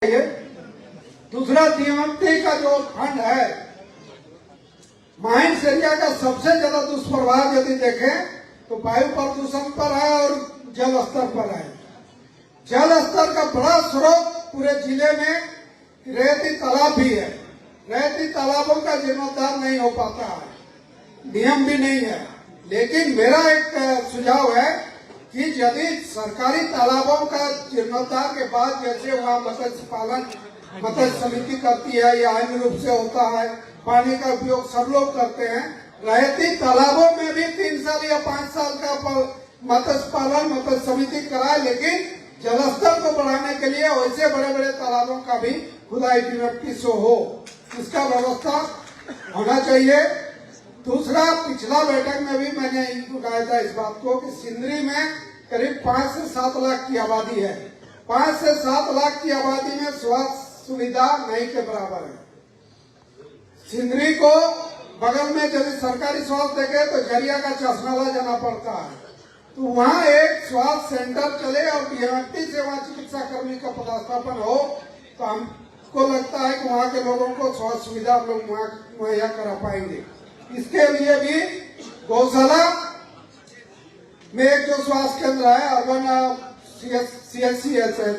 दूसरा जीएमटी का जो फंड है, माइंस एरिया का सबसे ज्यादा दुष्प्रभाव यदि देखें तो वायु प्रदूषण पर है और जल स्तर पर है। जल स्तर का बड़ा स्रोत पूरे जिले में रेती तालाब भी है। रेती तालाबों का जीर्णोद्धार नहीं हो पाता है, नियम भी नहीं है। लेकिन मेरा एक सुझाव है कि यदि सरकारी तालाबों का जीर्णोद्धार के बाद जैसे वहाँ मत्स्य समिति करती है या अन्य रूप से होता है, पानी का उपयोग सब लोग करते हैं, रहती तालाबों में भी 3 साल या 5 साल का मत्स्य समिति कराए, लेकिन जलस्तर को बढ़ाने के लिए वैसे बड़े बड़े तालाबों का भी खुदाई जीएमटी से हो, इसका व्यवस्था होना चाहिए। दूसरा, पिछला बैठक में भी मैंने उठाया था इस बात को कि सिंदरी में करीब 5 से 7 लाख की आबादी है। 5 से 7 लाख की आबादी में स्वास्थ्य सुविधा नहीं के बराबर है। सिंदरी को बगल में यदि सरकारी स्वास्थ्य देखे तो झरिया का चश्माला जाना पड़ता है, तो वहाँ एक स्वास्थ्य सेंटर चले और जीएमटी से वहाँ चिकित्सा कर्मी का पदस्थापन हो तो हमको लगता है कि वहाँ के लोगों को स्वास्थ्य सुविधा हम लोग मुहैया करा पाएंगे। इसके लिए भी गौशाला में एक जो स्वास्थ्य केंद्र है अर्बन CHCH है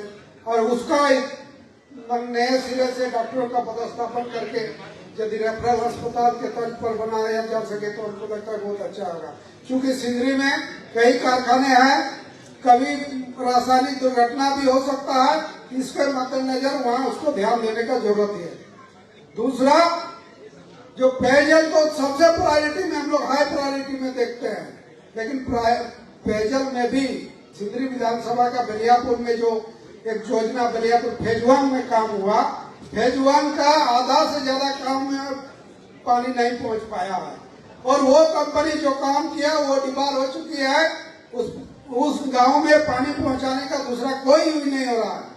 और उसका नए सिरे से डॉक्टरों का पदस्थापन करके यदि रेफरल अस्पताल के तर्ज पर बनाया जा सके तो उनको लगता है बहुत अच्छा होगा। क्योंकि सिंदरी में कई कारखाने हैं, कभी रासायनिक दुर्घटना भी हो सकता है, इसके मद्देनजर वहाँ उसको ध्यान देने का जरूरत है। दूसरा, जो पेयजल को सबसे प्रायोरिटी में हम लोग हाई प्रायोरिटी में देखते हैं, लेकिन पेयजल में भी सिंदरी विधानसभा का बलियापुर में जो एक योजना बलियापुर फेज 1 में काम हुआ, फेज 1 का आधा से ज्यादा काम में पानी नहीं पहुंच पाया है और वो कंपनी जो काम किया वो डिबार हो चुकी है। उस गांव में पानी पहुंचाने का दूसरा कोई यूज नहीं हो रहा है।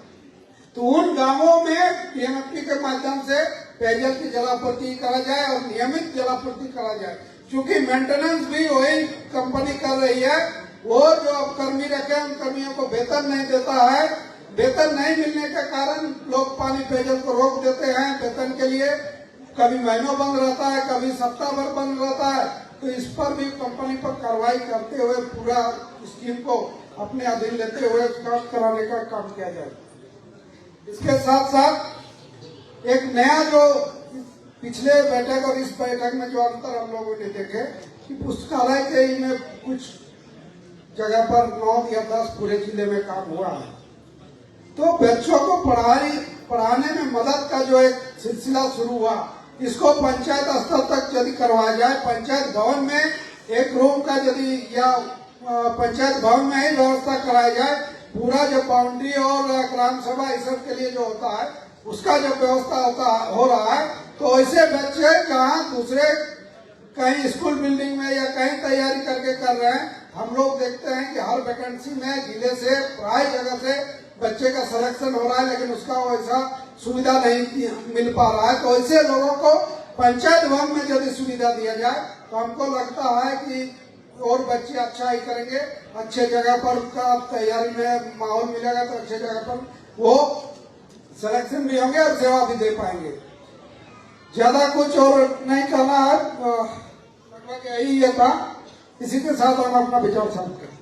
तो उन गांवों में जीएमटी के माध्यम से पेयजल की जलापूर्ति करा जाए और नियमित जलापूर्ति करा जाए। क्योंकि मेंटेनेंस भी वही कंपनी कर रही है, वो जो अब कर्मी रखे उन कर्मियों को वेतन नहीं देता है। वेतन नहीं मिलने के कारण लोग पानी पेयजल को रोक देते हैं वेतन के लिए, कभी महीनों बंद रहता है, कभी सप्ताह भर बंद रहता है। तो इस पर भी कंपनी पर कार्रवाई करते हुए पूरा स्कीम को अपने अधीन लेते हुए काम कराने का काम किया जाए। इसके साथ साथ एक नया जो पिछले बैठक और इस बैठक में जो अंतर हम लोगों ने देखे कि पुस्तकालय के में कुछ जगह पर 9 या 10 पूरे जिले में काम हुआ है, तो बच्चों को पढ़ाने में मदद का जो एक सिलसिला शुरू हुआ, इसको पंचायत स्तर तक यदि करवाया जाए, पंचायत भवन में एक रूम का यदि या पंचायत भवन में ही व्यवस्था कराया जाए, पूरा जो बाउंड्री और ग्राम सभा इस सब के लिए जो होता है उसका जो व्यवस्था हो रहा है, तो ऐसे बच्चे जहाँ दूसरे कहीं स्कूल बिल्डिंग में या कहीं तैयारी करके कर रहे हैं, हम लोग देखते हैं कि हर वैकेंसी में जिले से प्राय जगह से बच्चे का सिलेक्शन हो रहा है, लेकिन उसका वैसा सुविधा नहीं मिल पा रहा है। तो ऐसे लोगों को पंचायत भवन में यदि सुविधा दिया जाए तो हमको लगता है कि और बच्चे अच्छा ही करेंगे, अच्छे जगह पर उनका तैयारी में माहौल मिलेगा तो अच्छे जगह पर वो सिलेक्शन भी होंगे और सेवा भी दे पाएंगे। ज्यादा कुछ और नहीं कहना है, लगभग यही था। इसी के साथ हम अपना विचार समाप्त करें।